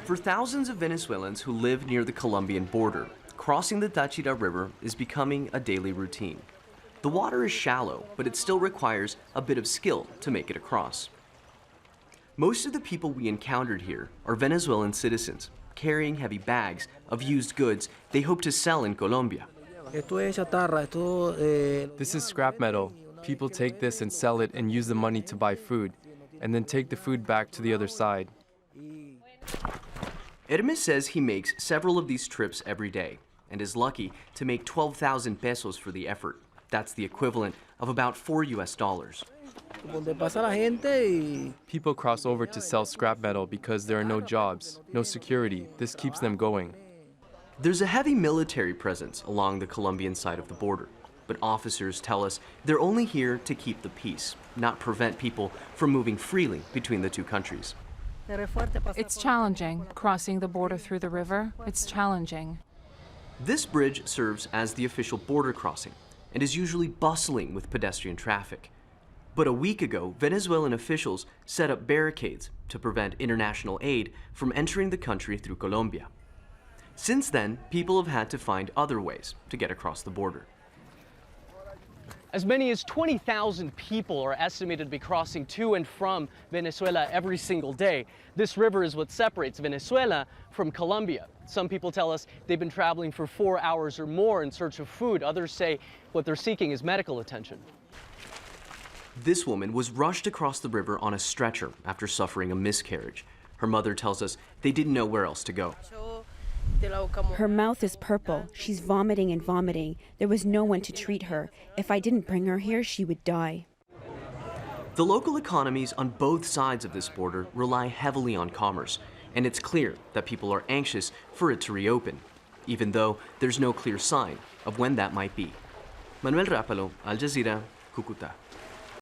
For thousands of Venezuelans who live near the Colombian border, crossing the Tachira River is becoming a daily routine. The water is shallow, but it still requires a bit of skill to make it across. Most of the people we encountered here are Venezuelan citizens, carrying heavy bags of used goods they hope to sell in Colombia. This is scrap metal. People take this and sell it and use the money to buy food, and then take the food back to the other side. Hermes says he makes several of these trips every day and is lucky to make 12,000 pesos for the effort. That's the equivalent of about $4 US. People cross over to sell scrap metal because there are no jobs, no security. This keeps them going. There's a heavy military presence along the Colombian side of the border, but officers tell us they're only here to keep the peace, not prevent people from moving freely between the two countries. It's challenging, crossing the border through the river. It's challenging. This bridge serves as the official border crossing and is usually bustling with pedestrian traffic. But a week ago, Venezuelan officials set up barricades to prevent international aid from entering the country through Colombia. Since then, people have had to find other ways to get across the border. As many as 20,000 people are estimated to be crossing to and from Venezuela every single day. This river is what separates Venezuela from Colombia. Some people tell us they've been traveling for 4 hours or more in search of food. Others say what they're seeking is medical attention. This woman was rushed across the river on a stretcher after suffering a miscarriage. Her mother tells us they didn't know where else to go. Her mouth is purple. She's vomiting and vomiting. There was no one to treat her. If I didn't bring her here, she would die. The local economies on both sides of this border rely heavily on commerce, and it's clear that people are anxious for it to reopen, even though there's no clear sign of when that might be. Manuel Rapalo, Al Jazeera, Cucuta.